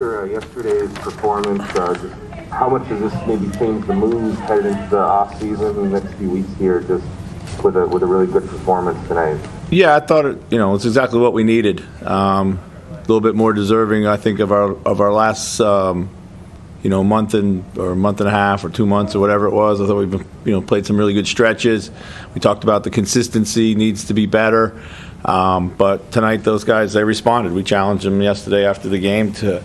Yesterday's performance, just how much does this maybe change the mood headed into the offseason in the next few weeks here, just with a really good performance tonight? Yeah, I thought it's exactly what we needed. A little bit more deserving, I think, of our last month and a half or 2 months or whatever it was. I thought we've played some really good stretches. We talked about the consistency needs to be better, but tonight those guys, they responded. We challenged them yesterday after the game to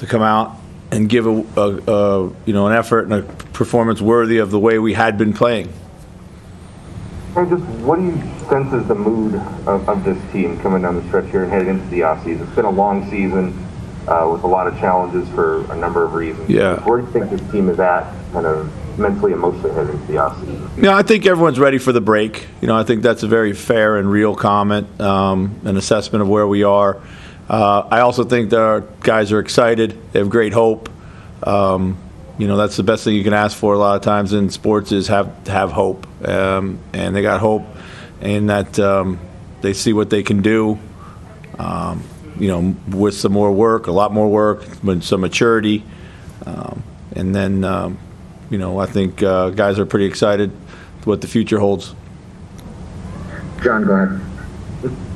come out and give an effort and a performance worthy of the way we had been playing. And just what do you sense is the mood of this team coming down the stretch here and heading into the offseason? It's been a long season with a lot of challenges for a number of reasons. Yeah. Where do you think this team is at kind of mentally, emotionally heading into the offseason? Yeah, I think everyone's ready for the break. I think that's a very fair and real comment, an assessment of where we are. I also think that our guys are excited. They have great hope. That's the best thing you can ask for a lot of times in sports is have hope. And they got hope in that they see what they can do, with some more work, a lot more work, with some maturity. And then, I think guys are pretty excited what the future holds. John, go ahead.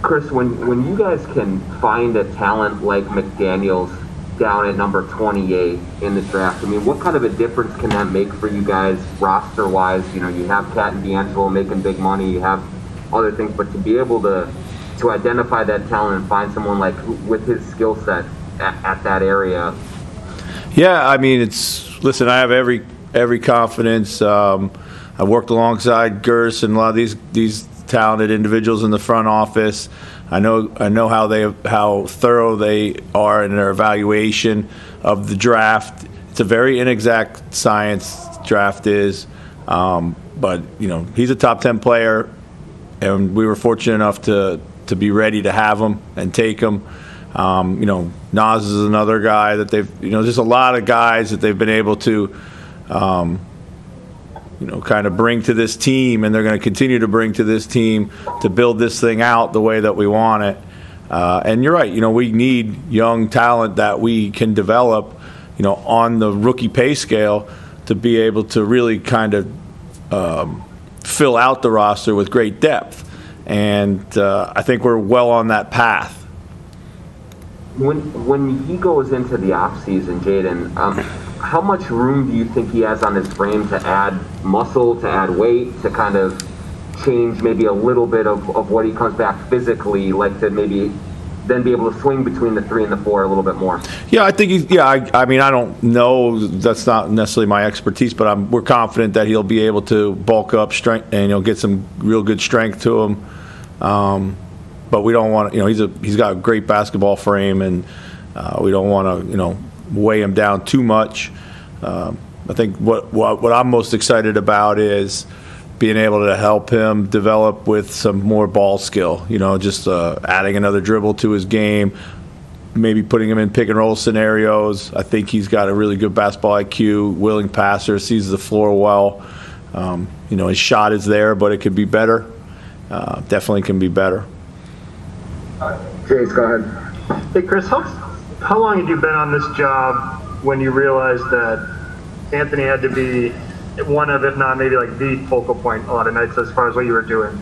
Chris, when you guys can find a talent like McDaniels down at number 28 in the draft, I mean, what kind of a difference can that make for you guys roster-wise? You have Cat and D'Angelo making big money, you have other things, but to be able to identify that talent and find someone like with his skill set at that area. Yeah, I mean, listen, I have every confidence. I worked alongside Gers and a lot of these talented individuals in the front office. I know how thorough they are in their evaluation of the draft. It's a very inexact science, draft is, but he's a top 10 player, and we were fortunate enough to be ready to have him and take him. Nas is another guy that they've there's a lot of guys that they've been able to kind of bring to this team, and they're going to continue to bring to this team to build this thing out the way that we want it. And you're right, we need young talent that we can develop, on the rookie pay scale to be able to really kind of fill out the roster with great depth. And I think we're well on that path. When he goes into the offseason, Jaden, how much room do you think he has on his frame to add muscle, to add weight, to kind of change maybe a little bit of what he comes back physically, like to maybe then be able to swing between the 3 and the 4 a little bit more? Yeah, I think I mean, I don't know. That's not necessarily my expertise, but we're confident that he'll be able to bulk up strength and get some real good strength to him. But we don't want to, he's got a great basketball frame, and we don't want to weigh him down too much. I think what I'm most excited about is being able to help him develop with some more ball skill. Just adding another dribble to his game, maybe putting him in pick and roll scenarios. I think he's got a really good basketball IQ, willing passer, sees the floor well. His shot is there, but it could be better. Definitely can be better. Jace, go ahead. Hey, Chris, how long had you been on this job when you realized that Anthony had to be one of, if not maybe like the focal point a lot of nights as far as what you were doing?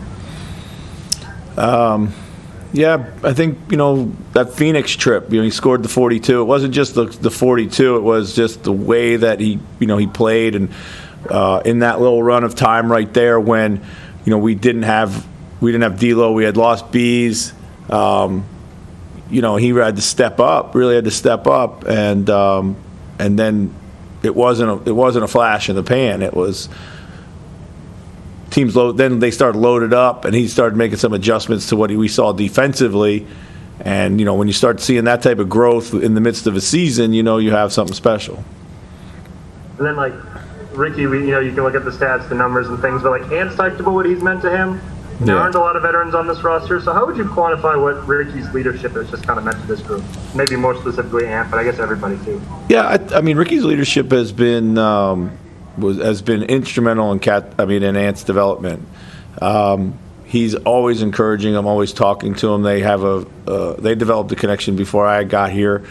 Yeah, I think, that Phoenix trip, he scored the 42. It wasn't just the 42, it was just the way that he played. And in that little run of time right there when, we didn't have D'Lo, we had lost Bees. He had to step up, and then it wasn't a flash in the pan. It was teams then they started loaded up, and he started making some adjustments to what we saw defensively. And when you start seeing that type of growth in the midst of a season, you have something special. And then, like Ricky, you can look at the stats, the numbers, and things, but like Ant's talked about what he's meant to him. There aren't a lot of veterans on this roster, so how would you quantify what Ricky's leadership has just kind of meant to this group? Maybe more specifically Ant, but I guess everybody too. Yeah, I mean, Ricky's leadership has been instrumental in Ant's development. He's always encouraging them, always talking to them. They have they developed a connection before I got here.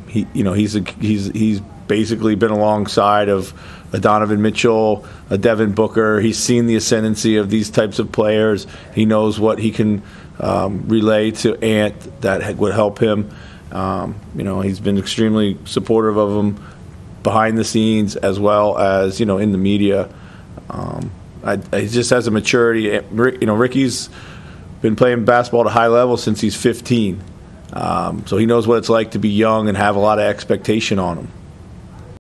He's basically been alongside of a Donovan Mitchell, a Devin Booker. He's seen the ascendancy of these types of players. He knows what he can relay to Ant that would help him. He's been extremely supportive of him behind the scenes as well as in the media. He just has a maturity. Ricky's been playing basketball at a high level since he's 15, so he knows what it's like to be young and have a lot of expectation on him.